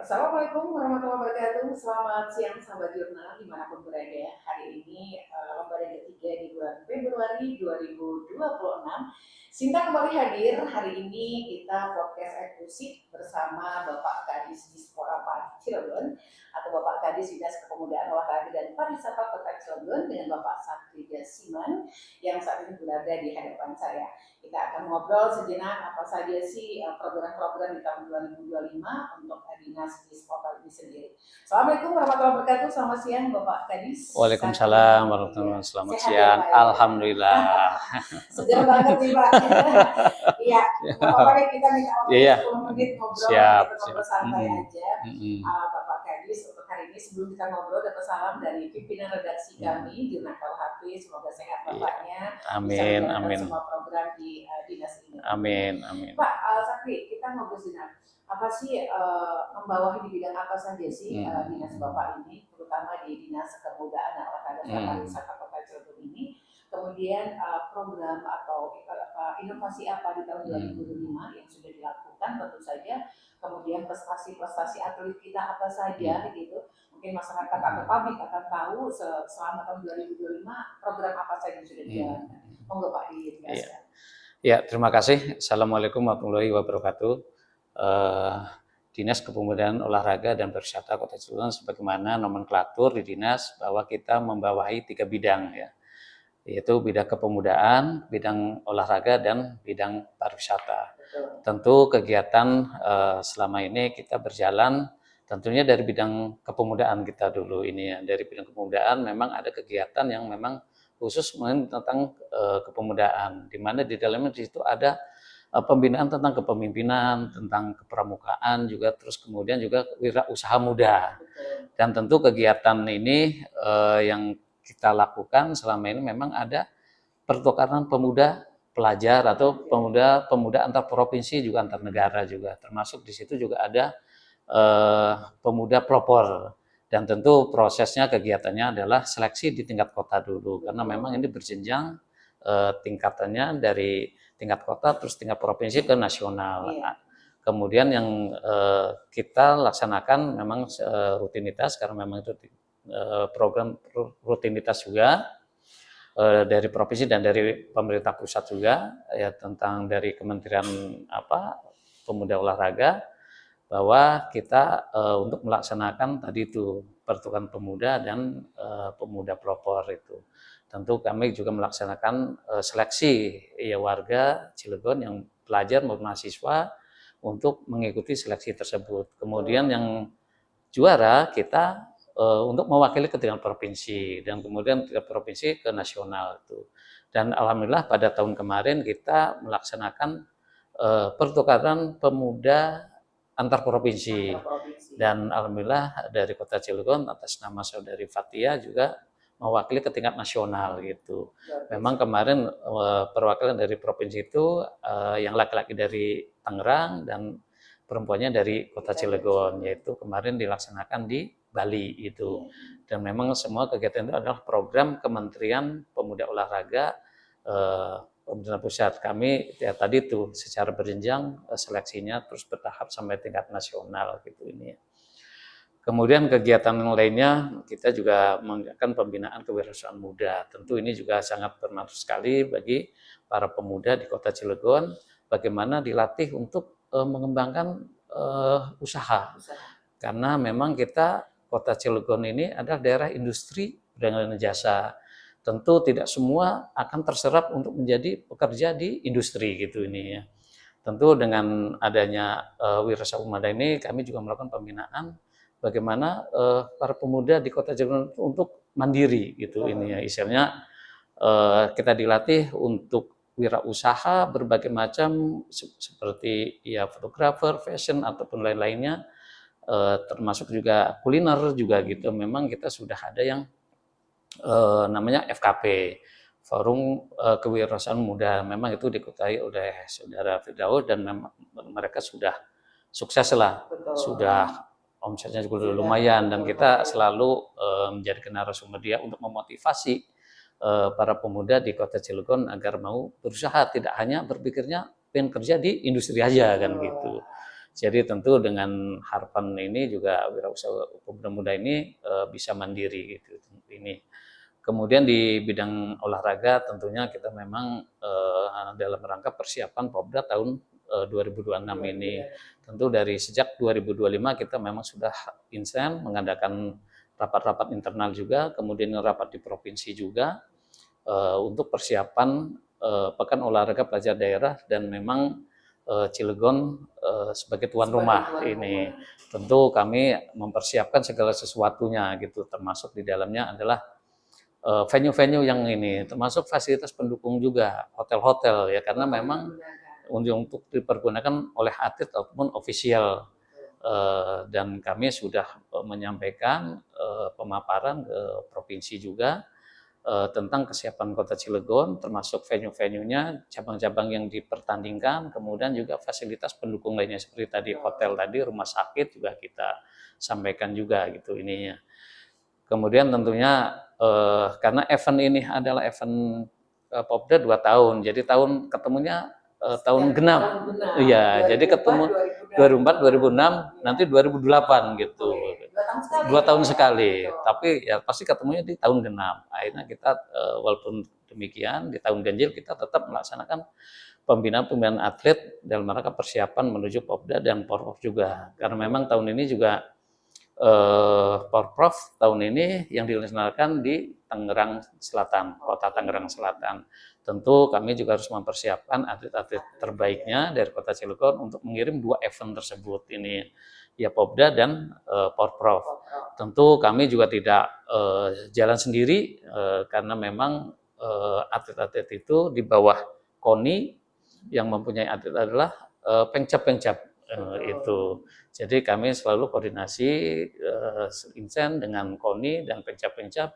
Assalamualaikum warahmatullahi wabarakatuh. Selamat siang sahabat jurnal dimanapun berada. Hari ini lembar yang ketiga di bulan Februari 2026. Sinta kembali hadir. Hari ini kita podcast eksklusif bersama Bapak Kadis Dispora Cilegon atau Bapak Kadis Dinas Kepemudaan Olahraga dan Pariwisata Kota Cilegon dengan Bapak Sakti Siman yang saat ini berada di hadapan saya. Kita akan ngobrol sejenak apa saja sih program-program di tahun 2025 untuk Dinas di kota ini sendiri. Assalamualaikum warahmatullahi wabarakatuh. Selamat siang Bapak Kadis. Waalaikumsalam warahmatullahi wabarakatuh. Selamat siang. Ya, Alhamdulillah. Segar banget nih Pak. Iya, Bapak kita minta waktu 10 menit ngobrol, siap, kita ngobrol santai aja. Bapak Kadis, untuk hari ini sebelum kita ngobrol dapat salam dari pimpinan redaksi kami Jurnal KUHP. Semoga sehat Bapaknya. Amin, amin. Semua program di dinas ini. Amin, amin. Pak Sakti, kita ngobrol sejenak. Apa sih membawahi di bidang apa saja sih dinas Bapak ini, terutama di Dinas Kepemudaan dan Olahraga dan Pariwisata Kota Cilegon ini. Kemudian program atau inovasi apa di tahun 2025 yang sudah dilakukan tentu saja. Kemudian prestasi-prestasi atlet kita apa saja gitu. Mungkin masyarakat atau publik akan tahu selama tahun 2025 program apa saja yang sudah dijalankan. Monggo Pak dijelaskan. Ya, terima kasih. Assalamualaikum warahmatullahi wabarakatuh. Dinas Kepemudaan Olahraga dan Pariwisata Kota Cilegon sebagaimana nomenklatur di dinas bahwa kita membawahi 3 bidang ya, yaitu bidang kepemudaan, bidang olahraga dan bidang pariwisata. Tentu kegiatan selama ini kita berjalan tentunya dari bidang kepemudaan kita dulu ini ya. Dari bidang kepemudaan memang ada kegiatan yang memang khusus tentang kepemudaan, di mana di dalamnya di situ ada pembinaan tentang kepemimpinan, tentang kepramukaan juga, terus kemudian juga wirausaha muda. Dan tentu kegiatan ini yang kita lakukan selama ini memang ada pertukaran pemuda pelajar atau pemuda antar provinsi juga antar negara juga, termasuk di situ juga ada pemuda pelopor. Dan tentu prosesnya kegiatannya adalah seleksi di tingkat kota dulu, karena memang ini berjenjang tingkatannya dari tingkat kota terus tingkat provinsi ke nasional. Kemudian yang kita laksanakan memang rutinitas, karena memang itu program rutinitas juga dari provinsi dan dari pemerintah pusat juga ya, tentang dari Kementerian Pemuda Olahraga, bahwa kita untuk melaksanakan tadi itu pertukaran pemuda dan pemuda pelopor itu. Tentu kami juga melaksanakan seleksi ya warga Cilegon yang pelajar maupun mahasiswa untuk mengikuti seleksi tersebut. Kemudian yang juara kita untuk mewakili ke tingkat provinsi dan kemudian tingkat provinsi ke nasional itu. Dan alhamdulillah pada tahun kemarin kita melaksanakan pertukaran pemuda antar provinsi. Dan alhamdulillah dari Kota Cilegon atas nama saudari Fatia juga mewakili ke tingkat nasional gitu. Memang kemarin perwakilan dari provinsi itu yang laki-laki dari Tangerang dan perempuannya dari Kota Cilegon, yaitu kemarin dilaksanakan di Bali itu. Dan memang semua kegiatan itu adalah program Kementerian Pemuda Olahraga pemerintah pusat. Kami ya tadi itu secara berjenjang seleksinya terus bertahap sampai tingkat nasional gitu ini. Kemudian kegiatan yang lainnya kita juga mengadakan pembinaan kewirausahaan muda. Tentu ini juga sangat bermanfaat sekali bagi para pemuda di Kota Cilegon, bagaimana dilatih untuk mengembangkan usaha. Karena memang kita Kota Cilegon ini adalah daerah industri perdagangan jasa. Tentu tidak semua akan terserap untuk menjadi pekerja di industri gitu ini ya. Tentu dengan adanya wirausaha muda ini kami juga melakukan pembinaan bagaimana para pemuda di Kota Cilegon untuk mandiri gitu ini ya. Istilahnya kita dilatih untuk wirausaha berbagai macam seperti ya fotografer, fashion ataupun lain-lainnya, termasuk juga kuliner juga gitu. Memang kita sudah ada yang namanya FKP, Forum Kewirausahaan Muda. Memang itu dikutai oleh Saudara Firdaus dan mereka sudah sukses lah. Sudah omsetnya juga lumayan dan kita selalu menjadi narasumber dia untuk memotivasi para pemuda di Kota Cilegon agar mau berusaha, tidak hanya berpikirnya pengen kerja di industri aja kan gitu. Jadi tentu dengan harapan ini juga wirausaha pemuda muda ini bisa mandiri gitu ini. Kemudian di bidang olahraga tentunya kita memang dalam rangka persiapan Popda tahun 2026 ini. Tentu dari sejak 2025 kita memang sudah insen mengadakan rapat-rapat internal juga, kemudian rapat di provinsi juga untuk persiapan Pekan Olahraga Pelajar Daerah, dan memang Cilegon sebagai tuan rumah ini. Tentu kami mempersiapkan segala sesuatunya gitu, termasuk di dalamnya adalah venue-venue yang ini, termasuk fasilitas pendukung juga, hotel-hotel ya, karena memang untuk dipergunakan oleh atlet ataupun ofisial. Dan kami sudah menyampaikan pemaparan ke provinsi juga tentang kesiapan Kota Cilegon, termasuk venue-venue-nya, cabang-cabang yang dipertandingkan, kemudian juga fasilitas pendukung lainnya seperti tadi hotel tadi, rumah sakit juga kita sampaikan juga gitu ininya. Kemudian tentunya karena event ini adalah event Popda 2 tahun, jadi tahun ketemunya tahun genap. Iya, jadi ketemu 2004, 2006, nanti 2008 gitu. 2 tahun sekali, tapi ya pasti ketemunya di tahun genap. Akhirnya kita walaupun demikian di tahun ganjil kita tetap melaksanakan pembinaan atlet dalam rangka persiapan menuju Popda dan Porprov juga. Karena memang tahun ini juga Porprov tahun ini yang dilaksanakan di Tangerang Selatan, Kota Tangerang Selatan. Tentu kami juga harus mempersiapkan atlet-atlet terbaiknya dari Kota Cilegon untuk mengirim 2 event tersebut ini, ya Popda dan Porprov. Tentu kami juga tidak jalan sendiri karena memang atlet-atlet itu di bawah KONI, yang mempunyai atlet adalah Pengcap-Pengcap itu. Jadi kami selalu koordinasi insen dengan KONI dan Pengcap-Pengcap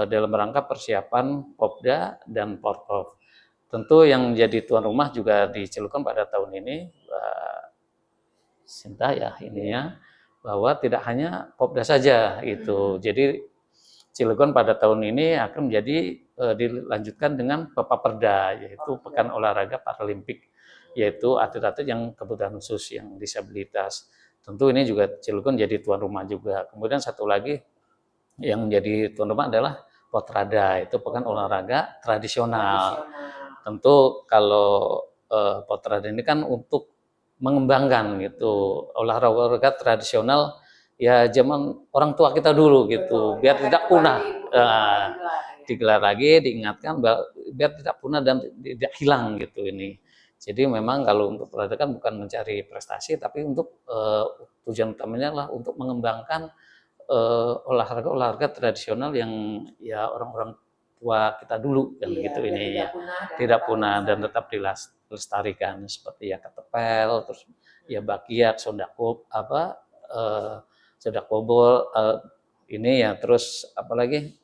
dalam rangka persiapan Popda dan Porprov. Tentu yang jadi tuan rumah juga di Cilegon pada tahun ini, Sinta ya ininya, bahwa tidak hanya Popda saja itu. Jadi Cilegon pada tahun ini akan menjadi dilanjutkan dengan Pepaperda, yaitu Pekan Olahraga Paralimpik, yaitu atlet-atlet yang kebutuhan khusus, yang disabilitas. Tentu ini juga Cilegon jadi tuan rumah juga. Kemudian satu lagi yang menjadi tuan rumah adalah Potrada, itu Pekan Olahraga Tradisional. Tentu kalau Potrada ini kan untuk mengembangkan gitu olahraga tradisional ya zaman orang tua kita dulu gitu, biar tidak punah. Digelar lagi, diingatkan biar tidak punah dan tidak hilang gitu ini. Jadi memang kalau untuk olahraga kan bukan mencari prestasi, tapi untuk tujuan utamanya adalah untuk mengembangkan olahraga tradisional yang ya orang-orang tua kita dulu kan gitu ini ya, tidak punah dan tetap dilestarikan seperti ya ketepel, terus ya bakiak, sondak kobol ini ya, terus apalagi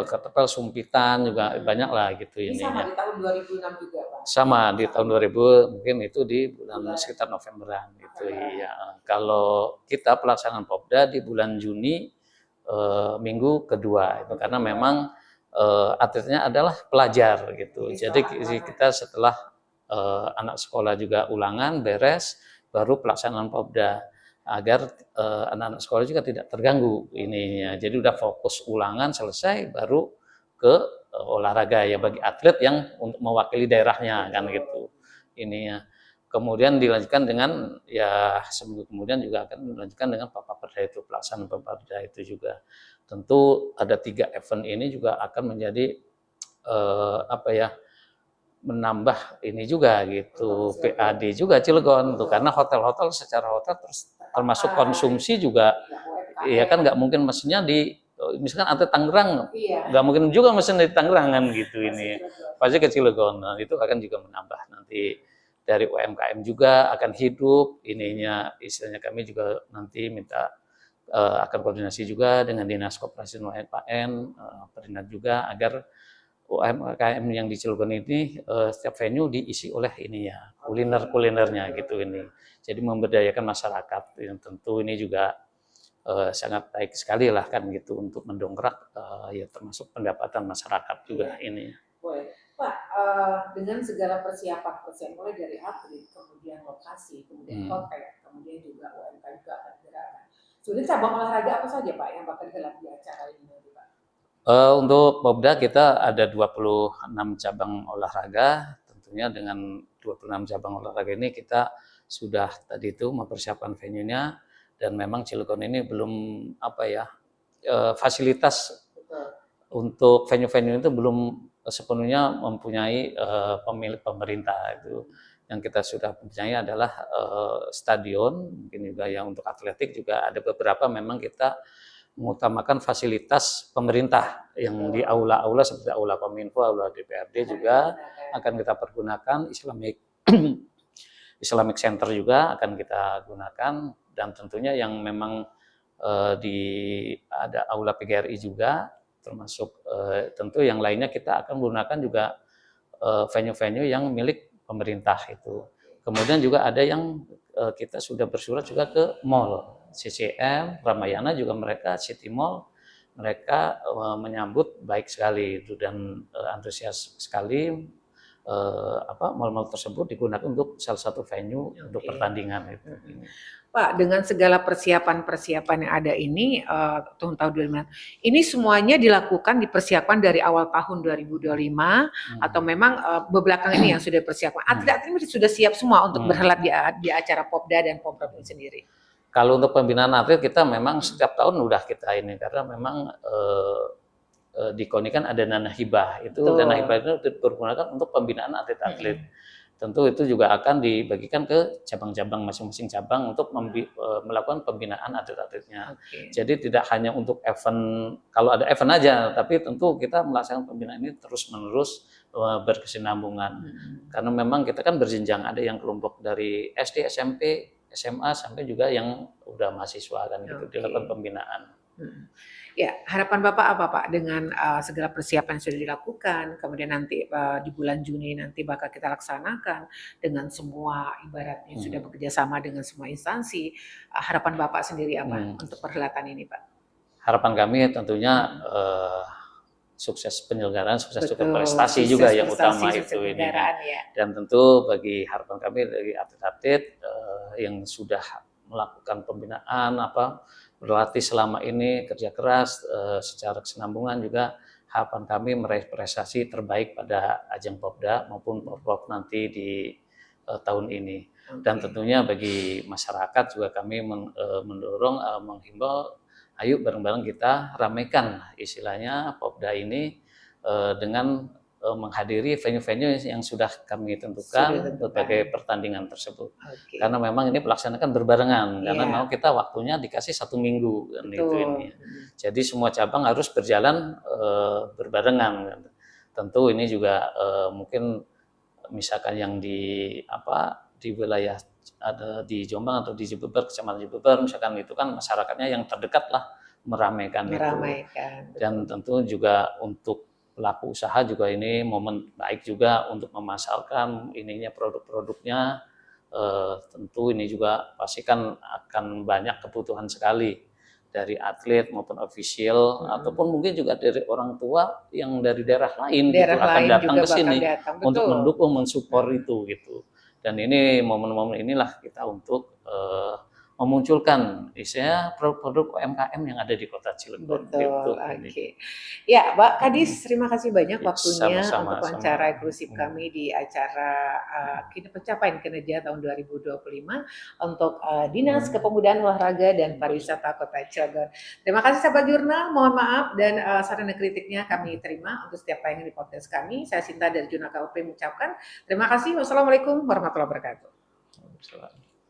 ketepel sumpitan juga banyak lah gitu ini. Sama di tahun 2006 juga Pak? Sama di tahun 2000, mungkin itu di bulan sekitar Novemberan gitu ya. Kalau kita pelaksanaan Popda di bulan Juni minggu kedua itu, karena memang atletnya adalah pelajar gitu. Jadi kita setelah anak sekolah juga ulangan beres, baru pelaksanaan Popda, agar anak-anak sekolah juga tidak terganggu ininya. Jadi udah fokus ulangan selesai baru ke olahraga ya bagi atlet yang untuk mewakili daerahnya kan gitu ininya. Kemudian dilanjutkan dengan ya seminggu kemudian juga akan dilanjutkan dengan Pepaperda, itu pelaksanaan Pepaperda itu juga. Tentu ada 3 event ini juga akan menjadi menambah ini juga gitu, PAD juga Cilegon tuh, karena hotel-hotel secara hotel termasuk konsumsi juga ya kan nggak mungkin mesinnya di misalkan atlet Tangerang nggak mungkin juga mesin di Tangerang kan gitu ini, pasti ke Cilegon. Nah, itu akan juga menambah nanti dari UMKM juga akan hidup ininya, istilahnya kami juga nanti minta akan koordinasi juga dengan Dinas Koperasi UMKM, Perinat juga agar UMKM yang di Cilegon ini setiap venue diisi oleh ini ya kuliner-kulinernya gitu ini. Jadi memberdayakan masyarakat, yang tentu ini juga sangat baik sekali lah kan gitu untuk mendongkrak ya termasuk pendapatan masyarakat juga ini. Boleh. Pak, dengan segala persiapan mulai dari atlet, kemudian lokasi, kemudian hotel, kemudian juga UMK juga akan digerakkan. Sebenarnya cabang olahraga apa saja Pak yang bakal digelar di acara ini nanti Pak? Untuk Popda kita ada 26 cabang olahraga, tentunya dengan 26 cabang olahraga ini kita sudah tadi itu mempersiapkan venue-nya, dan memang Cilegon ini belum fasilitas untuk venue-venue itu belum sepenuhnya mempunyai pemilik pemerintah. Itu yang kita sudah punyai adalah stadion, mungkin juga yang untuk atletik juga ada beberapa memang kita mengutamakan fasilitas pemerintah yang di aula-aula seperti aula Kominfo, aula DPRD juga akan kita pergunakan, Islamic Center juga akan kita gunakan, dan tentunya yang memang di ada aula PGRI juga, termasuk tentu yang lainnya kita akan menggunakan juga venue-venue yang milik pemerintah itu. Kemudian juga ada yang kita sudah bersurat juga ke mall. CCM, Ramayana juga mereka, City Mall, mereka menyambut baik sekali itu, dan antusias sekali mall-mall tersebut digunakan untuk salah satu venue untuk pertandingan itu. Pak, dengan segala persiapan-persiapan yang ada ini tahun 2025, ini semuanya dilakukan dipersiapkan dari awal tahun 2025 atau memang bebelakang ini yang sudah dipersiapkan? Atlet-atlet ini sudah siap semua untuk berhelat di acara Popda dan Pomprov ini sendiri? Kalau untuk pembinaan atlet kita memang setiap tahun udah kita ini, karena memang di KONI kan ada dana hibah. Itu dana hibah itu dipergunakan untuk pembinaan atlet-atlet. Tentu itu juga akan dibagikan ke cabang-cabang, masing-masing cabang untuk melakukan pembinaan atlet-atletnya. Jadi tidak hanya untuk event, kalau ada event aja, tapi tentu kita melaksanakan pembinaan ini terus-menerus berkesinambungan. Karena memang kita kan berjenjang, ada yang kelompok dari SD, SMP, SMA, sampai juga yang udah mahasiswa kan gitu, dilakukan pembinaan. Ya, harapan Bapak apa Pak dengan segala persiapan yang sudah dilakukan, kemudian nanti di bulan Juni nanti bakal kita laksanakan dengan semua ibaratnya sudah bekerja sama dengan semua instansi, harapan Bapak sendiri apa untuk perhelatan ini Pak? Harapan kami tentunya sukses penyelenggaraan, sukses juga prestasi juga yang utama itu ini. Dan tentu bagi harapan kami dari atlet-atlet yang sudah melakukan pembinaan, berlatih selama ini, kerja keras secara kesinambungan, juga harapan kami meraih prestasi terbaik pada ajang Popda maupun Porprov nanti di tahun ini. Dan tentunya bagi masyarakat juga kami mendorong, menghimbau, ayo bareng-bareng kita ramaikan istilahnya Popda ini dengan menghadiri venue-venue yang sudah kami tentukan berbagai pertandingan tersebut. Karena memang ini pelaksanakan berbarengan, karena memang kita waktunya dikasih 1 minggu kan itu ini. Jadi semua cabang harus berjalan berbarengan. Tentu ini juga mungkin misalkan yang di wilayah ada di Jombang atau di Cibeber, Kecamatan Cibeber misalkan, itu kan masyarakatnya yang terdekat lah meramaikan itu. Dan tentu juga untuk pelaku usaha juga ini momen baik juga untuk memasarkan ininya produk-produknya. Tentu ini juga pasti kan akan banyak kebutuhan sekali dari atlet maupun official, ataupun mungkin juga dari orang tua yang dari daerah lain gitu akan datang ke sini untuk mendukung, mensupport itu gitu. Dan ini momen-momen inilah kita untuk memunculkan istilahnya produk-produk UMKM yang ada di Kota Cilegon. Betul, oke. Ya, Mbak Kadis, terima kasih banyak waktunya untuk wawancara eksklusif kami di acara pencapaian kinerja tahun 2025 untuk Dinas Kepemudaan Olahraga dan Pariwisata Kota Cilegon. Terima kasih sahabat jurnal, mohon maaf dan saran dan kritiknya kami terima untuk setiap tayangan di podcast kami. Saya Sinta dari Jurnal KLP mengucapkan terima kasih. Wassalamualaikum warahmatullahi wabarakatuh.